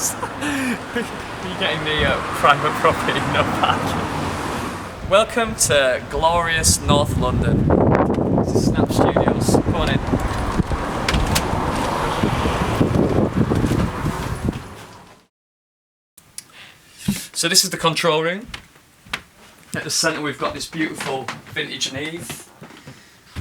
You're getting the private property, no parking. Welcome to glorious North London. This is Snap Studios. Come on in. So this is the control room. At the centre we've got this beautiful vintage Neve,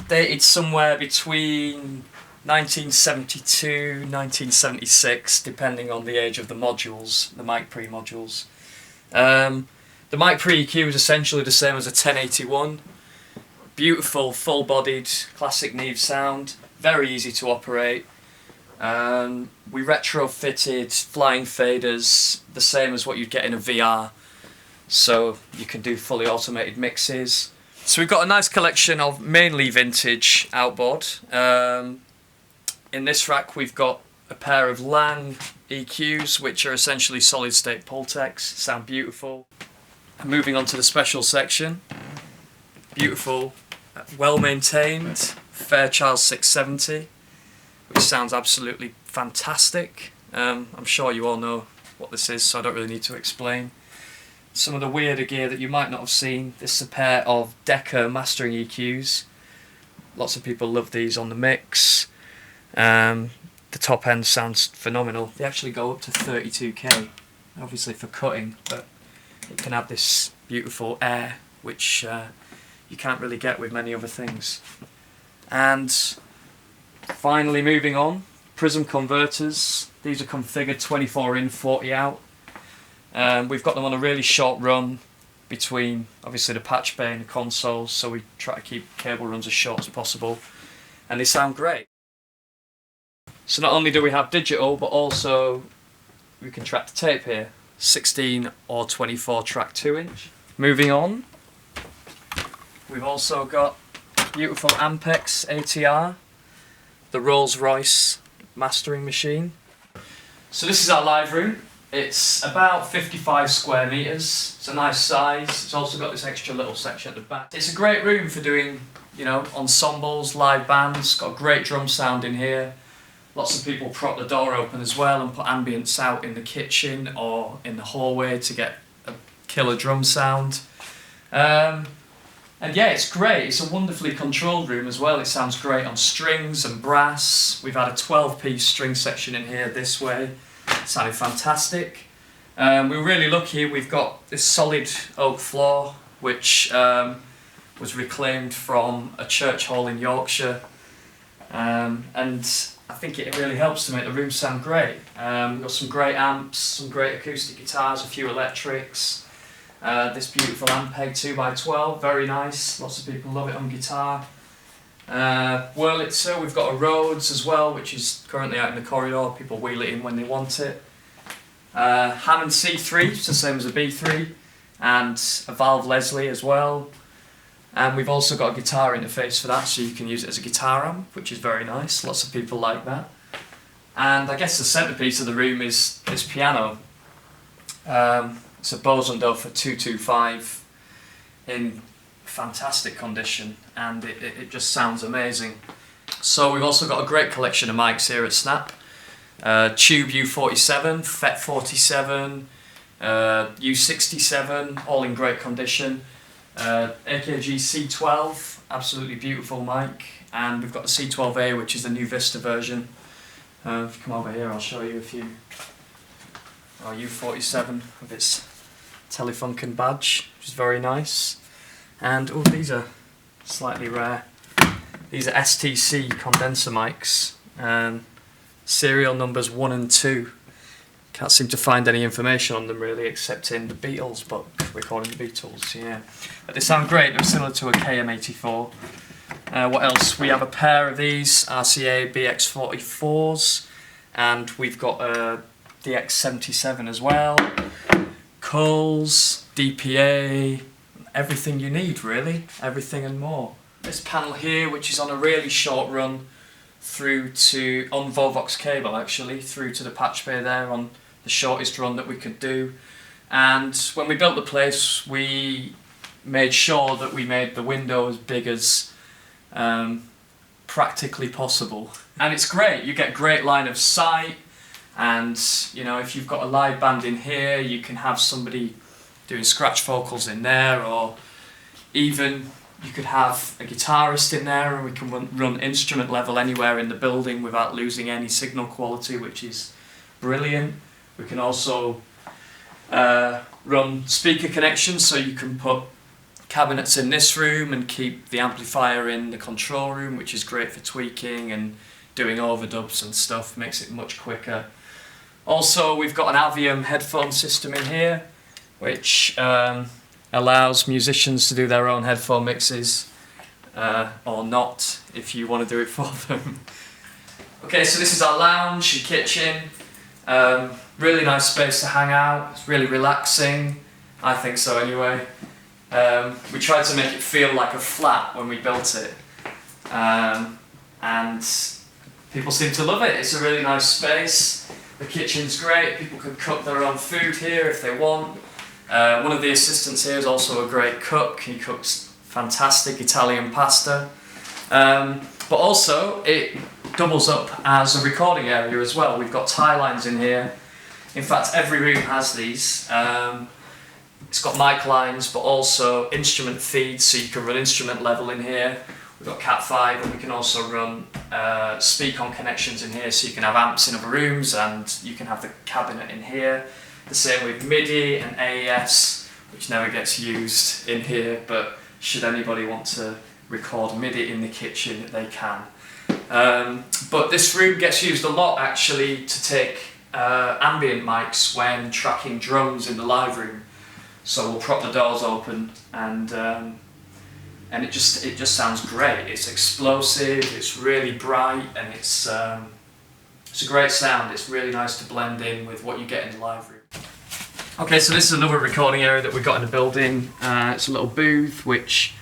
dated somewhere between 1972, 1976, depending on the age of the modules, the Mic Pre modules. The Mic Pre EQ is essentially the same as a 1081. Beautiful, full-bodied, classic Neve sound, very easy to operate. We retrofitted flying faders, the same as what you'd get in a VR, so you can do fully automated mixes. So we've got a nice collection of mainly vintage outboard. In this rack we've got a pair of Lang EQs, which are essentially solid state Pultecs, sound beautiful. And moving on to the special section, beautiful, well maintained Fairchild 670, which sounds absolutely fantastic. I'm sure you all know what this is, so I don't really need to explain. Some of the weirder gear that you might not have seen, this is a pair of Decca mastering EQs. Lots of people love these on the mix. The top end sounds phenomenal. They actually go up to 32k, obviously for cutting, but it can have this beautiful air which you can't really get with many other things. And finally, moving on, Prism converters. These are configured 24 in, 40 out. We've got them on a really short run between obviously the patch bay and the consoles, so we try to keep cable runs as short as possible, and they sound great. So not only do we have digital, but also we can track the tape here, 16 or 24 track 2-inch. Moving on, we've also got beautiful Ampex ATR, the Rolls-Royce mastering machine. So this is our live room. It's about 55 square metres. It's a nice size. It's also got this extra little section at the back. It's a great room for doing, you know, ensembles, live bands. Got a great drum sound in here. Lots of people prop the door open as well and put ambience out in the kitchen or in the hallway to get a killer drum sound. And yeah, it's great. It's a wonderfully controlled room as well. It sounds great on strings and brass. We've had a 12-piece string section in here this way. It sounded fantastic. We're really lucky. We've got this solid oak floor, which was reclaimed from a church hall in Yorkshire. And I think it really helps to make the room sound great. We've got some great amps, some great acoustic guitars, a few electrics. This beautiful Ampeg 2x12, very nice. Lots of people love it on guitar. Wurlitzer, we've got a Rhodes as well, which is currently out in the corridor. People wheel it in when they want it. Hammond C3, it's the same as a B3, and a Valve Leslie as well. And we've also got a guitar interface for that, so you can use it as a guitar amp, which is very nice. Lots of people like that. And I guess the centrepiece of the room is this piano. It's a Bosendorfer for 225 in fantastic condition, and it just sounds amazing. So we've also got a great collection of mics here at Snap. Tube U47, FET 47, U67, all in great condition. AKG C12, absolutely beautiful mic, and we've got the C12A, which is the new Vista version. If you come over here, I'll show you a few. Our U47 with its Telefunken badge, which is very nice. And oh, these are slightly rare. These are STC condenser mics, serial numbers 1 and 2. Can't seem to find any information on them really, except in the Beatles book, recording the Beatles, yeah. But they sound great, they're similar to a KM84. What else? We have a pair of these RCA BX44s, and we've got a DX77 as well. Coles, DPA, everything you need really, everything and more. This panel here, which is on a really short run through to, on Vovox cable actually, through to the patch bay there on the shortest run that we could do. And when we built the place, we made sure that we made the window as big as practically possible. And it's great, you get great line of sight, And you know, if you've got a live band in here, you can have somebody doing scratch vocals in there, or even you could have a guitarist in there, and we can run instrument level anywhere in the building without losing any signal quality, which is brilliant. We can also run speaker connections, so you can put cabinets in this room and keep the amplifier in the control room, which is great for tweaking and doing overdubs and stuff, makes it much quicker. Also, we've got an Avium headphone system in here, which allows musicians to do their own headphone mixes, or not, if you want to do it for them. Okay, so this is our lounge and kitchen. Really nice space to hang out. It's really relaxing. I think so anyway. We tried to make it feel like a flat when we built it. And people seem to love it. It's a really nice space. The kitchen's great. People can cook their own food here if they want. One of the assistants here is also a great cook. He cooks fantastic Italian pasta. But also, it doubles up as a recording area as well. We've got tie lines in here. In fact, every room has these. It's got mic lines, but also instrument feeds, so you can run instrument level in here. We've got Cat5, and we can also run speak-on connections in here, so you can have amps in other rooms, and you can have the cabinet in here. The same with MIDI and AES, which never gets used in here, but should anybody want to record MIDI in the kitchen, they can. But this room gets used a lot actually to take ambient mics when tracking drums in the live room. So we'll prop the doors open, and it just sounds great. It's explosive, it's really bright, and it's a great sound. It's really nice to blend in with what you get in the live room. Okay, so this is another recording area that we've got in the building. It's a little booth which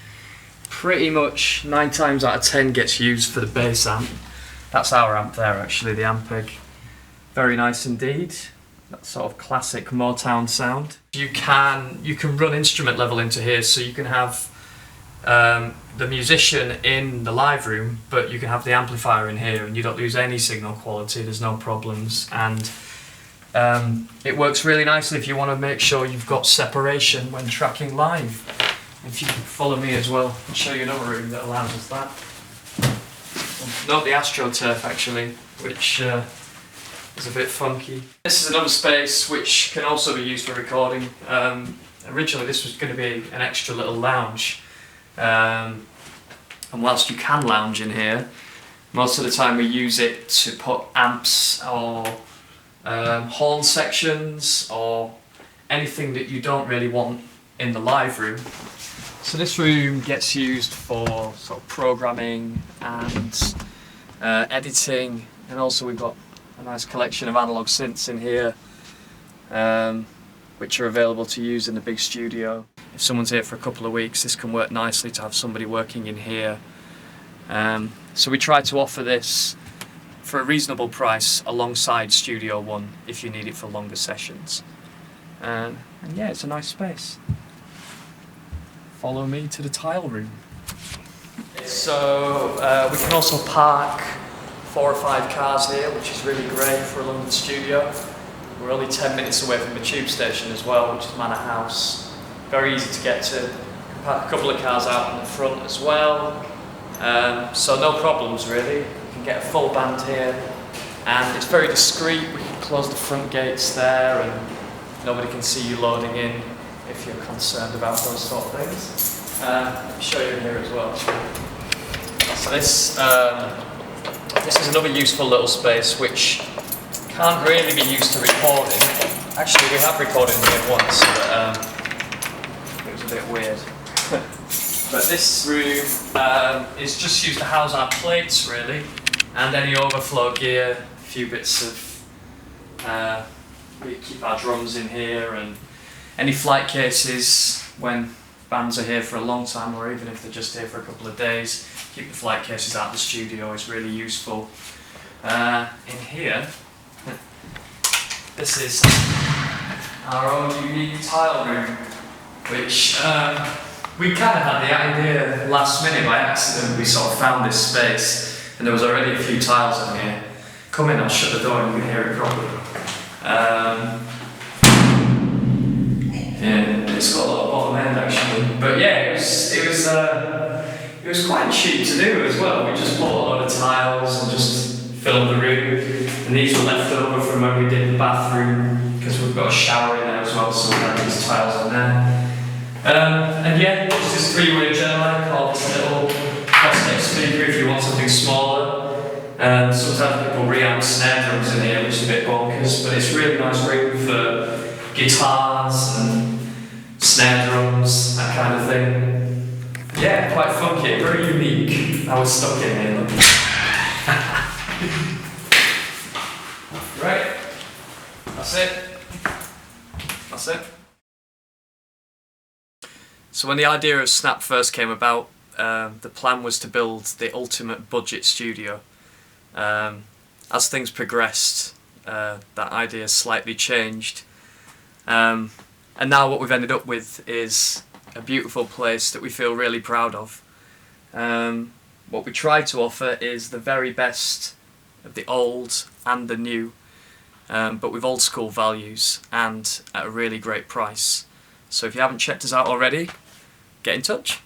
pretty much 9 times out of 10 gets used for the bass amp. That's our amp there actually, the Ampeg. Very nice indeed. That sort of classic Motown sound. You can run instrument level into here, so you can have the musician in the live room, but you can have the amplifier in here and you don't lose any signal quality, there's no problems. And it works really nicely if you want to make sure you've got separation when tracking live. If you can follow me as well, I'll show you another room that allows us that. Not the AstroTurf actually, which is a bit funky. This is another space which can also be used for recording. Originally this was going to be an extra little lounge, and whilst you can lounge in here, most of the time we use it to put amps or horn sections or anything that you don't really want in the live room. So this room gets used for sort of programming and editing, and also we've got a nice collection of analog synths in here, which are available to use in the big studio. If someone's here for a couple of weeks, this can work nicely to have somebody working in here. So we try to offer this for a reasonable price alongside Studio One if you need it for longer sessions. And yeah, it's a nice space. Follow me to the tile room. So we can also park 4 or 5 cars here, which is really great for a London studio. We're only 10 minutes away from the tube station as well, which is Manor House. Very easy to get to. You can park a couple of cars out in the front as well. So no problems really. You can get a full band here, and it's very discreet. We can close the front gates there, and nobody can see you loading in if you're concerned about those sort of things. Let me show you in here as well. So this is another useful little space which can't really be used to recording. Actually, we have recorded here once, but it was a bit weird. But this room is just used to house our plates really, and any overflow gear, a few bits of, we keep our drums in here, and any flight cases when bands are here for a long time, or even if they're just here for a couple of days, keep the flight cases out of the studio is really useful. In here, this is our own unique tile room, which we kind of had the idea last minute by accident. We sort of found this space, and there was already a few tiles in here. come in, I'll shut the door and you can hear it properly. Yeah, it's got a lot of bottom end actually. But yeah, it was quite cheap to do as well. We just bought a lot of tiles and just filled the room. And these were left over from when we did the bathroom, because we've got a shower in there as well, so we had these tiles on there. And yeah, it's this 3-way journal called this little plastic speaker if you want something smaller. Sometimes people reamp snare drums in here, which is a bit bonkers, but it's really nice room for guitars and snare drums, that kind of thing. Yeah, quite funky, very unique. I was stuck in here. Right, that's it. That's it. So when the idea of Snap first came about, the plan was to build the ultimate budget studio. As things progressed, that idea slightly changed. And now what we've ended up with is a beautiful place that we feel really proud of. What we try to offer is the very best of the old and the new, but with old school values and at a really great price. So if you haven't checked us out already, get in touch.